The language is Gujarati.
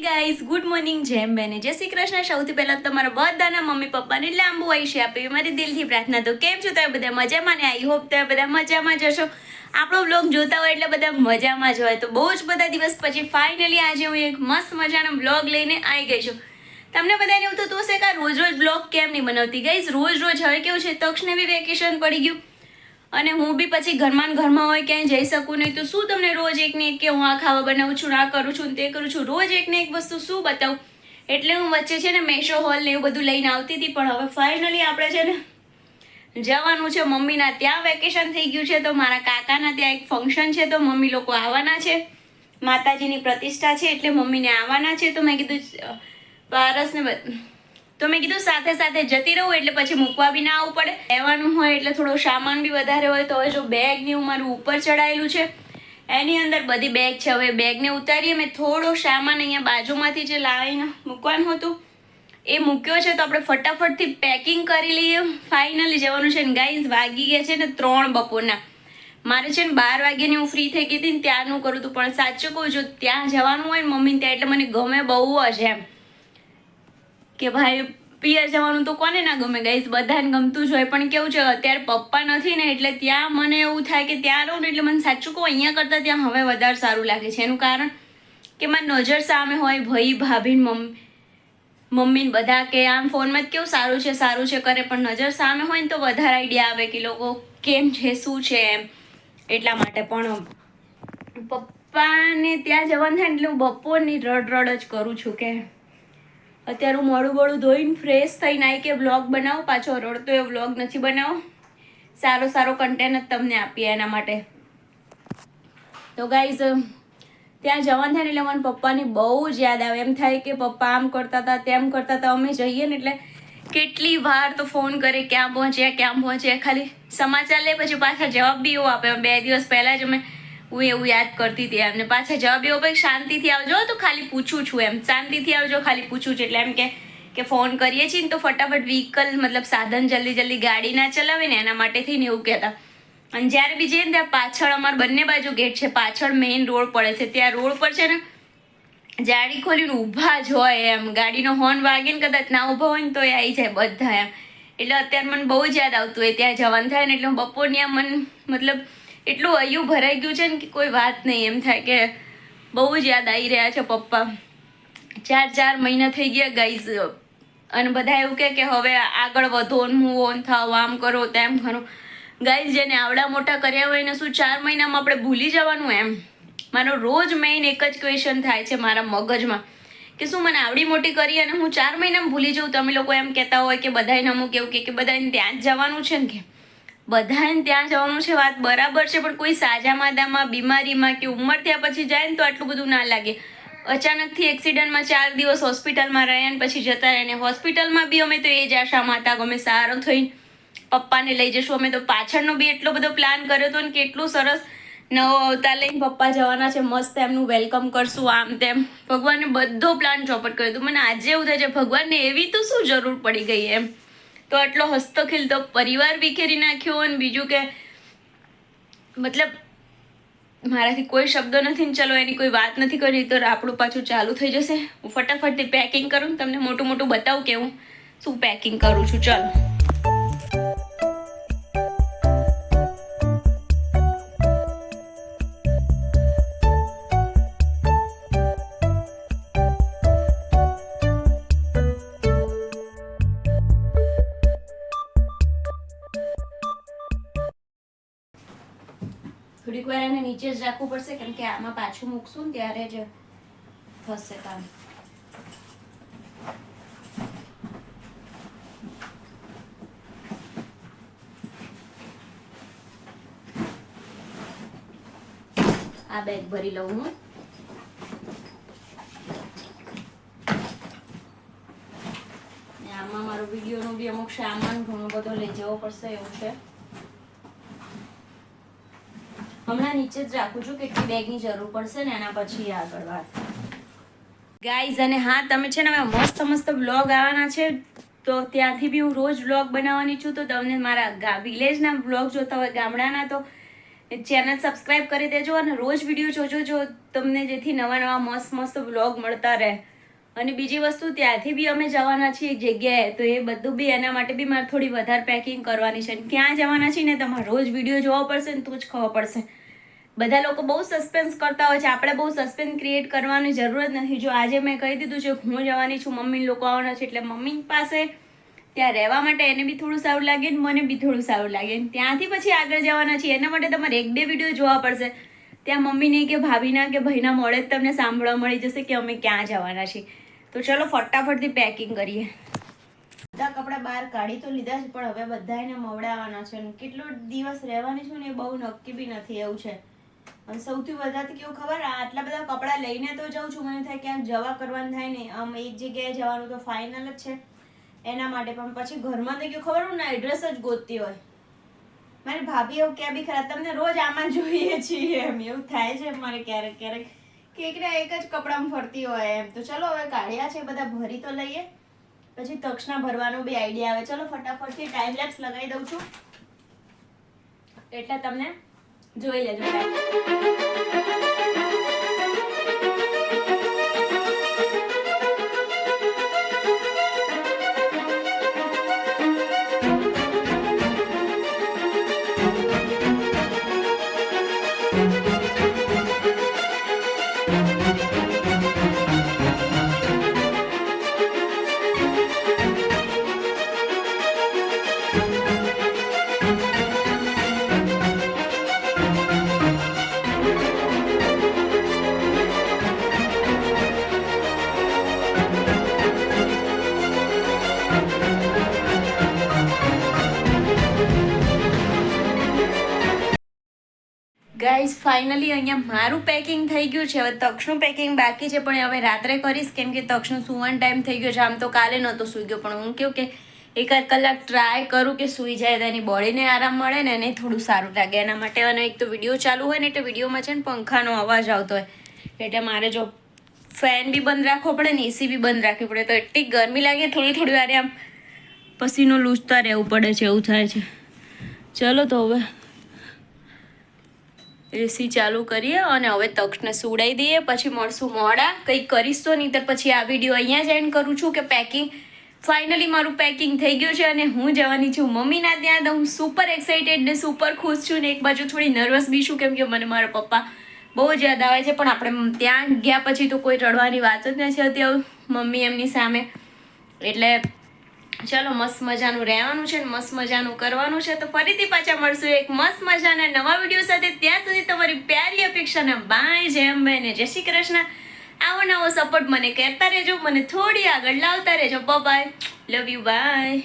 Guys, good morning. જેમ બેને જય શ્રી કૃષ્ણ. સૌથી પહેલાં તમારા બધાના મમ્મી પપ્પાને લાંબુ આયુષ્ય આપે મારી દિલથી પ્રાર્થના. તો કેમ છો તમે બધા? મજામાં ને? આઈ હોપ તમે બધા મજામાં જ હશો. આપણો બ્લોગ જોતા હોય એટલે બધા મજામાં જ હોય. તો બહુ જ બધા દિવસ પછી ફાઇનલી આજે હું એક મસ્ત મજાનો બ્લોગ લઈને આવી ગઈ છું. તમને બધાને એવું થતું હશે કે રોજ રોજ બ્લોગ કેમ નહીં બનાવતી? ગાઈઝ, રોજ રોજ હવે કેવું છે, તક્ષને બી વેકેશન પડી ગયું અને હું બી પછી ઘરમાં હોય ક્યાંય જઈ શકું નહીં. તો શું તમને રોજ એક ને એક કે હું આ ખાવા બનાવું છું, આ કરું છું તે કરું છું, રોજ એક ને એક વસ્તુ શું બતાવું? એટલે હું વચ્ચે છે ને મેશો હોલ ને એવું બધું લઈને આવતી હતી. પણ હવે ફાઇનલી આપણે છે ને જવાનું છે મમ્મીના ત્યાં. વેકેશન થઈ ગયું છે તો મારા કાકાના ત્યાં એક ફંક્શન છે તો મમ્મી લોકો આવવાના છે. માતાજીની પ્રતિષ્ઠા છે એટલે મમ્મીને આવવાના છે. તો મેં કીધું પારસને તો મેં કીધું સાથે સાથે જતી રહું એટલે પછી મૂકવા બી ના આવવું પડે. લેવાનું હોય એટલે થોડો સામાન બી વધારે હોય. તો હવે જો બેગ ને હું મારું ઉપર ચડાયેલું છે, એની અંદર બધી બેગ છે. હવે બેગને ઉતારીએ. મેં થોડો સામાન અહીંયા બાજુમાંથી જે લાવીને મૂકવાનું હતું એ મૂક્યો છે. તો આપણે ફટાફટથી પેકિંગ કરી લઈએ. ફાઇનલી જવાનું છે ને ગાઈઝ. વાગી ગયા છે ને 3 બપોરના. મારે છે ને 12 વાગ્યાની હું ફ્રી થઈ ગઈ હતી ને ત્યાંનું કરું હતું. પણ સાચું કહું, જો ત્યાં જવાનું હોય ને મમ્મીને ત્યાં એટલે મને ગમે બહુ જ એમ કે ભાઈ પિયર જવાનું તો કોને ના ગમે ગાઈઝ, બધાને ગમતું જ હોય. પણ કેવું છે, અત્યારે પપ્પા નથી ને એટલે ત્યાં મને એવું થાય કે ત્યાં રહું ને એટલે મને સાચું કહું અહીંયા કરતાં ત્યાં હવે વધારે સારું લાગે છે. એનું કારણ કે મારી નજર સામે હોય ભાઈ ભાભી મમ્મીને બધા કે આમ ફોનમાં જ કેવું સારું છે કરે, પણ નજર સામે હોય ને તો વધારે આઈડિયા આવે કે લોકો કેમ છે શું છે એમ. એટલા માટે પણ પપ્પાને ત્યાં જવાનું થાય એટલે હું બપોરની રડ જ કરું છું કે અત્યારે હું મોડું ધોઈને ફ્રેશ થઈને આવી કે વ્લોગ બનાવો. પાછો રડતો એ વ્લોગ નથી બનાવો. સારો કન્ટેન્ટ જ તમને આપીએ એના માટે. તો ગાઈઝ ત્યાં જવાનું થાય ને એટલે મને પપ્પાની બહુ જ યાદ આવે. એમ થાય કે પપ્પા આમ કરતા હતા તેમ કરતા હતા. અમે જઈએ ને એટલે કેટલી વાર તો ફોન કરે ક્યાં પહોંચ્યા. ખાલી સમાચાર લે પછી પાછા જવાબ બી એવો આપે. 2 દિવસ પહેલાં જ હું એવું યાદ કરતી હતી એમને. પાછા જવાબ એવો ભાઈ શાંતિથી આવજો તો ખાલી પૂછું છું એમ. શાંતિથી આવજો ખાલી પૂછું છું. એટલે એમ કે ફોન કરીએ છીએ ને તો ફટાફટ વ્હીકલ મતલબ સાધન જલ્દી ગાડી ના ચલાવે ને એના માટે થઈને એવું કહેતા. અને જ્યારે બી જઈએ ને ત્યાં પાછળ અમારે બંને બાજુ ગેટ છે, પાછળ મેઇન રોડ પડે છે. ત્યાં રોડ પર છે ને જાળી ખોલીને ઊભા જ હોય એમ. ગાડીનો હોર્ન વાગે ને કદાચ ના ઊભા હોય ને તો એ આવી જાય બધા એમ. એટલે અત્યારે મને બહુ જ યાદ આવતું હોય ત્યાં જવાનું થાય ને એટલે હું બપોરની આ મતલબ એટલું હૈયું ભરાઈ ગયું છે ને કે કોઈ વાત નહીં. એમ થાય કે બહુ જ યાદ આવી રહ્યા છે પપ્પા. 4 મહિના થઈ ગયા ગાઈઝ. અને બધા એવું કે હવે આગળ વધો, મૂવ ઓન થાવ, આમ કરો તેમ કરો. ગાઈઝ, જેને આવડા મોટા કર્યા હોય ને શું 4 મહિનામાં આપણે ભૂલી જવાનું એમ? મારો રોજ મેઇન એક જ ક્વેશ્ચન થાય છે મારા મગજમાં કે શું મને આવડી મોટી કરી અને હું 4 મહિનામાં ભૂલી જાઉં? તમે લોકો એમ કહેતા હોય કે બધાને અમુક એવું કે બધાને ત્યાં જ જવાનું છે ને, કે બધાને ત્યાં જવાનું છે, વાત બરાબર છે. પણ કોઈ સાજા માદામાં, બીમારીમાં કે ઉંમર થયા પછી જાય ને તો આટલું બધું ના લાગે. અચાનકથી એક્સિડન્ટમાં 4 દિવસ હોસ્પિટલમાં રહ્યા ને પછી જતા રહે. ને હોસ્પિટલમાં બી અમે તો એ જ આશામાં હતા કે અમે સારો થઈને પપ્પાને લઈ જશું. અમે તો પાછળનો બી એટલો બધો પ્લાન કર્યો હતો ને કે એટલું સરસ નવો અવતાર લઈને પપ્પા જવાના છે, મસ્ત એમનું વેલકમ કરશું આમ તેમ. ભગવાને બધો પ્લાન ચોપટ કર્યો હતો. મને આજે એવું થાય છે ભગવાનને એવી તો શું જરૂર પડી ગઈ એમ. તો આટલો હસતો ખીલતો પરિવાર વિખેરી નાખ્યો. અને બીજું કે મતલબ મારાથી કોઈ શબ્દો નથી ને ચલો એની કોઈ વાત નથી કરી તો આપણું પાછું ચાલુ થઈ જશે. હું ફટાફટથી પેકિંગ કરું, તમને મોટું બતાવું કે હું શું પેકિંગ કરું છું. ચલો થોડીક વાર એને નીચે જ રાખવું પડશે કેમ કે આમાં પાછું મૂકશું ને ત્યારે જ થશે કામ. આ બેગ ભરી લઉં હું. આમાં મારો વિડીયોનો બી અમુક સામાન ઘણો બધો લઈ જવો પડશે એવું છે. હમણાં નીચે જ રાખું છું, કેટલી બેગની જરૂર પડશે ને એના પછી આગળ વાત. ગાઈઝ, અને હા તમે છે ને હવે મસ્ત વ્લોગ આવવાના છે તો ત્યાંથી બી હું રોજ વ્લોગ બનાવવાની છું. તો તમને મારા વિલેજના વ્લોગ જોતા હોય, ગામડાના, તો ચેનલ સબસ્ક્રાઈબ કરી દેજો અને રોજ વિડીયો જોજો જો તમને જેથી નવા મસ્ત વ્લોગ મળતા રહે. અને બીજી વસ્તુ ત્યાંથી બી અમે જવાના છીએ એક જગ્યાએ, તો એ બધું બી એના માટે બી મારે થોડી વધારે પેકિંગ કરવાની છે. ક્યાં જવાના છીએ ને તમારે રોજ વિડીયો જોવો પડશે ને તો જ ખબર પડશે. બધા લોકો બહુ સસ્પેન્સ કરતા હોય છે, આપણે બહુ સસ્પેન્સ ક્રિએટ કરવાની જરૂર જ નથી. જો આજે મેં કહી દીધું છે હું જવાની છું, મમ્મી લોકો આવવાના છે, એટલે મમ્મી પાસે ત્યાં રહેવા માટે એને બી થોડું સારું લાગે ને મને બી થોડું સારું લાગે. ત્યાંથી પછી આગળ જવાના છીએ, એના માટે તમારે 1-2 વિડીયો જોવા પડશે. ત્યાં મમ્મીને કે ભાભીના કે ભાઈના મોડે જ તમને સાંભળવા મળી જશે કે અમે ક્યાં જવાના છીએ. તો ચલો ફટાફટથી પેકિંગ કરીએ. બધા કપડાં બહાર કાઢી તો લીધા છે, પણ હવે બધા એને મવડાવવાના છે. કેટલો દિવસ રહેવાની છું ને એ બહુ નક્કી બી નથી, એવું છે. અને સૌથી વધારે કેવું ખબર, આટલા બધા કપડાં લઈને તો જાઉં છું, મને થાય ક્યાંક જવા કરવાનું થાય ને, આમ એક જગ્યાએ જવાનું તો ફાઇનલ જ છે એના માટે. પણ પછી ઘરમાં તો કેવું ખબર હું ના એડ્રેસ જ ગોતતી હોય. મારી ભાભી એવું ક્યાં બી ખરા, તમને રોજ આમાં જોઈએ છીએ એમ એવું થાય છે મારે ક્યારેક ક્યારેક કે એકના એક જ કપડામાં ફરતી હોય એમ. તો ચલો હવે કાઢ્યા છે બધા ભરી તો લઈએ, પછી તક્ષના ભરવાનો બી આઈડિયા આવે. ચલો ફટાફટથી ટાઈમ લેપ્સ લગાવી દઉં છું એટલે તમને જોઈ લેજો. ગાઈઝ ફાઇનલી અહીંયા મારું પેકિંગ થઈ ગયું છે. હવે તક્ષનું પેકિંગ બાકી છે, પણ હવે રાત્રે કરીશ, કેમ કે તક્ષનું સુવાનો ટાઈમ થઈ ગયો છે. આમ તો કાલે નહોતો સૂઈ ગયો, પણ હું કહું કે 1-8 કલાક ટ્રાય કરું કે સૂઈ જાય તો એની બોડીને આરામ મળે ને એને થોડું સારું લાગે એના માટે. અને એક તો વિડીયો ચાલુ હોય ને એટલે વિડીયોમાં છે ને પંખાનો અવાજ આવતો હોય, એટલે મારે જો ફેન બી બંધ રાખવો પડે ને એસી બી બંધ રાખવી પડે, તો એટલી ગરમી લાગે થોડી વારે આમ પસીનો લૂછતા રહેવું પડે છે, એવું થાય છે. ચલો તો હવે એસી ચાલુ કરીએ અને હવે તક્ષને સુવડાવી દઈએ, પછી મળશું મોડા. કંઈક કરીશ તો નહીં તો પછી આ વિડીયો અહીંયા જ એન્ડ કરું છું કે પેકિંગ ફાઇનલી મારું પેકિંગ થઈ ગયું છે અને હું જવાની છું મમ્મીના ત્યાં. તો હું સુપર એક્સાઇટેડ ને સુપર ખુશ છું ને એક બાજુ થોડી નર્વસ બી છું, કેમ કે મને મારા પપ્પા બહુ જ યાદ આવે છે. પણ આપણે ત્યાં ગયા પછી તો કોઈ રડવાની વાત જ નથી હોતી મમ્મી એમની સામે. એટલે ચલો મસ્ત મજાનું રહેવાનું છે ને મસ્ત મજાનું કરવાનું છે. તો ફરીથી પાછા મળશું એક મસ્ત મજાના નવા વિડીયો સાથે. ત્યાં સુધી તમારી પ્યારી અપેક્ષાના બાય, જેમ બેન, જય શ્રી કૃષ્ણ. આવો નવો સપોર્ટ મને કરતા રહેજો, મને થોડી આગળ લાવતા રહેજો. Bye, love you, by.